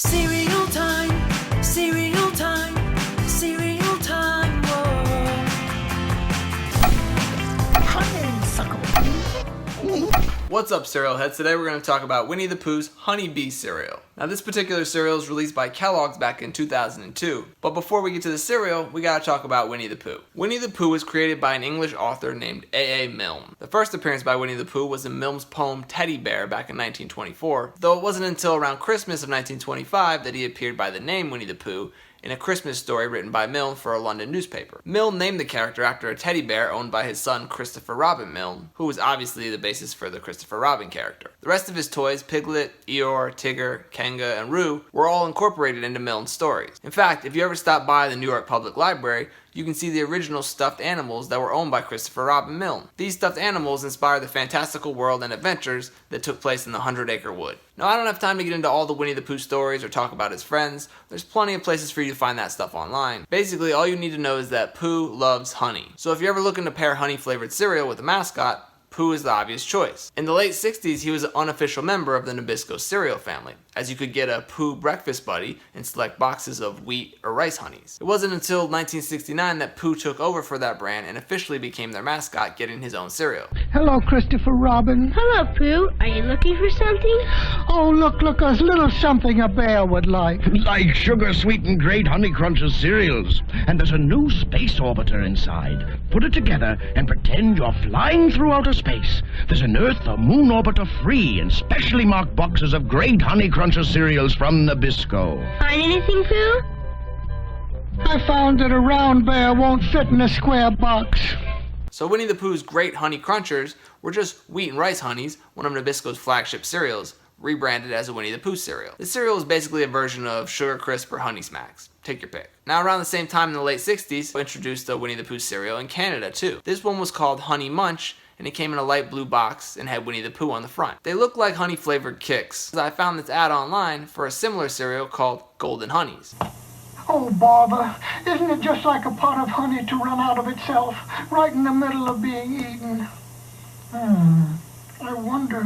Cereal time, cereal time, cereal time, whoa. What's up, cereal heads? Today we're going to talk about Winnie the Pooh's Honey Bee cereal. Now this particular cereal was released by Kellogg's back in 2002. But before we get to the cereal, we gotta talk about Winnie the Pooh. Winnie the Pooh was created by an English author named A.A. Milne. The first appearance by Winnie the Pooh was in Milne's poem Teddy Bear back in 1924, though it wasn't until around Christmas of 1925 that he appeared by the name Winnie the Pooh in a Christmas story written by Milne for a London newspaper. Milne named the character after a teddy bear owned by his son Christopher Robin Milne, who was obviously the basis for the Christopher Robin character. The rest of his toys, Piglet, Eeyore, Tigger, Kanga, and Roo, were all incorporated into Milne's stories. In fact, if you ever stop by the New York Public Library, you can see the original stuffed animals that were owned by Christopher Robin Milne. These stuffed animals inspired the fantastical world and adventures that took place in the 100-Acre Wood. Now, I don't have time to get into all the Winnie the Pooh stories or talk about his friends. There's plenty of places for you to find that stuff online. Basically, all you need to know is that Pooh loves honey. So if you're ever looking to pair honey-flavored cereal with a mascot, Pooh is the obvious choice. In the late 60s, he was an unofficial member of the Nabisco cereal family, as you could get a Pooh breakfast buddy in select boxes of wheat or rice honeys. It wasn't until 1969 that Pooh took over for that brand and officially became their mascot, getting his own cereal. Hello, Christopher Robin. Hello, Pooh. Are you looking for something? Oh, look, a little something a bear would like. Like sugar-sweetened Great Honey Crunches cereals. And there's a new space orbiter inside. Put it together and pretend you're flying through outer space. There's an Earth or Moon orbiter free in specially marked boxes of Great Honey Crunches cereals from Nabisco. Find anything, Pooh? I found that a round bear won't fit in a square box. So Winnie the Pooh's Great Honey Crunchers were just wheat and rice honeys, one of Nabisco's flagship cereals, rebranded as a Winnie the Pooh cereal. The cereal is basically a version of Sugar Crisp or Honey Smacks. Take your pick. Now around the same time in the late 60s, we introduced the Winnie the Pooh cereal in Canada too. This one was called Honey Munch, and it came in a light blue box and had Winnie the Pooh on the front. They look like honey flavored Kix. I found this ad online for a similar cereal called Golden Honeys. Oh, bother. Isn't it just like a pot of honey to run out of itself, right in the middle of being eaten? I wonder.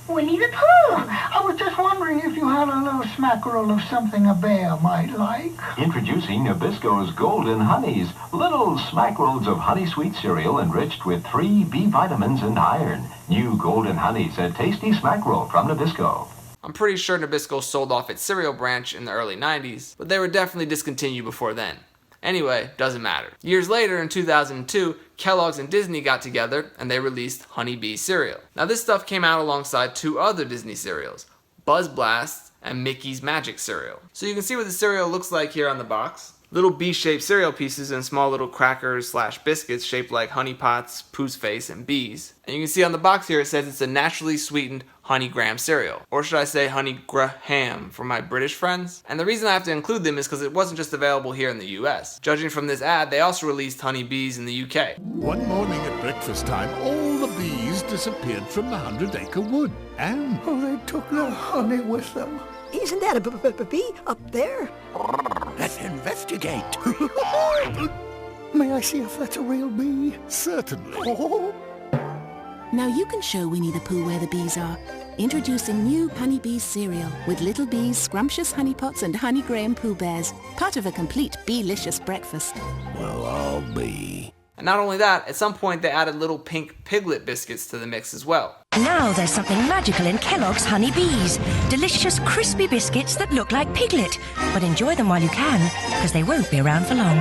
Winnie the Pooh! I was just wondering if you had a little smackerel of something a bear might like. Introducing Nabisco's Golden Honeys, little smackrolls of honey sweet cereal enriched with 3 B vitamins and iron. New Golden Honeys, a tasty smackerel from Nabisco. I'm pretty sure Nabisco sold off its cereal branch in the early 90s, but they were definitely discontinued before then. Anyway, doesn't matter. Years later, in 2002, Kellogg's and Disney got together and they released Honey Bee cereal. Now this stuff came out alongside 2 other Disney cereals, Buzz Blast and Mickey's Magic cereal. So you can see what the cereal looks like here on the box. Little bee-shaped cereal pieces and small little crackers / biscuits shaped like honey pots, Pooh's face, and bees. And you can see on the box here it says it's a naturally sweetened honey graham cereal. Or should I say honey graham for my British friends? And the reason I have to include them is because it wasn't just available here in the US. Judging from this ad, they also released Honey Bees in the UK. One morning at breakfast time, all the bees disappeared from the 100-Acre Wood. And Oh, they took no honey with them. Isn't that a bee up there? let's investigate. May I see if that's a real bee? Certainly. Now you can show Winnie the Pooh where the bees are. Introducing new Honey Bee cereal with little bees, scrumptious honey pots and honey graham Pooh Bears. Part of a complete bee-licious breakfast. Well, I'll be. And not only that, at some point they added little pink Piglet biscuits to the mix as well. Now there's something magical in Kellogg's Honey Bees. Delicious, crispy biscuits that look like Piglet. But enjoy them while you can, because they won't be around for long.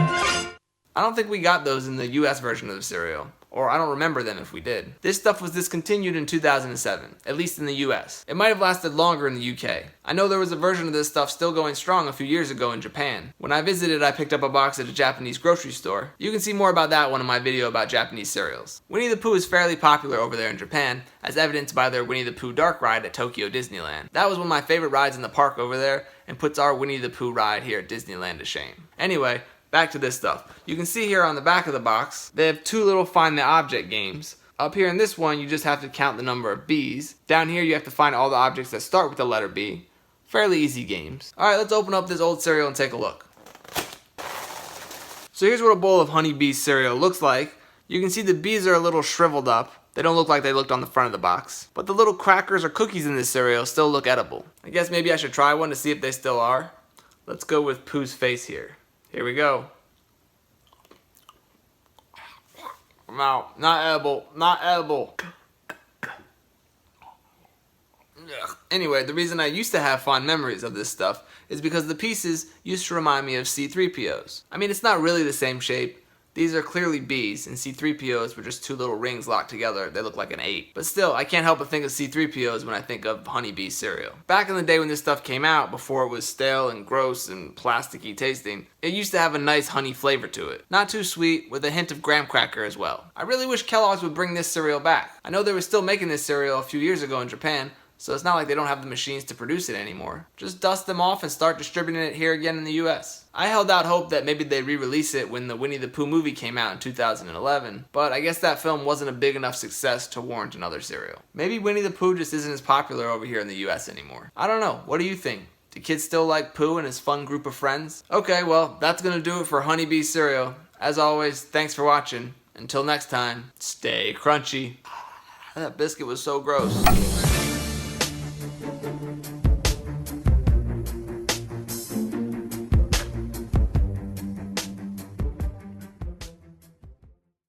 I don't think we got those in the US version of the cereal. Or I don't remember them if we did. This stuff was discontinued in 2007, at least in the US. It might have lasted longer in the UK. I know there was a version of this stuff still going strong a few years ago in Japan. When I visited, I picked up a box at a Japanese grocery store. You can see more about that one in my video about Japanese cereals. Winnie the Pooh is fairly popular over there in Japan, as evidenced by their Winnie the Pooh Dark ride at Tokyo Disneyland. That was one of my favorite rides in the park over there, and puts our Winnie the Pooh ride here at Disneyland to shame. Anyway, back to this stuff. You can see here on the back of the box, they have 2 little find the object games. Up here in this one, you just have to count the number of bees. Down here, you have to find all the objects that start with the letter B. Fairly easy games. Alright, let's open up this old cereal and take a look. So here's what a bowl of Honey Bee cereal looks like. You can see the bees are a little shriveled up, They don't look like they looked on the front of the box. But the little crackers or cookies in this cereal still look edible. I guess maybe I should try one to see if they still are. Let's go with Pooh's face here. Here we go. No, not edible, not edible. Anyway, the reason I used to have fond memories of this stuff is because the pieces used to remind me of C-3POs. I mean, it's not really the same shape. These are clearly Bs, and C-3POs were just two little rings locked together. They look like an 8. But still, I can't help but think of C-3POs when I think of Hunny Bee cereal. Back in the day when this stuff came out, before it was stale and gross and plasticky tasting, it used to have a nice honey flavor to it. Not too sweet, with a hint of graham cracker as well. I really wish Kellogg's would bring this cereal back. I know they were still making this cereal a few years ago in Japan, so it's not like they don't have the machines to produce it anymore. Just dust them off and start distributing it here again in the US. I held out hope that maybe they'd re-release it when the Winnie the Pooh movie came out in 2011, but I guess that film wasn't a big enough success to warrant another cereal. Maybe Winnie the Pooh just isn't as popular over here in the US anymore. I don't know, what do you think? Do kids still like Pooh and his fun group of friends? Okay, well, that's gonna do it for Hunny Bee cereal. As always, thanks for watching. Until next time, stay crunchy. That biscuit was so gross.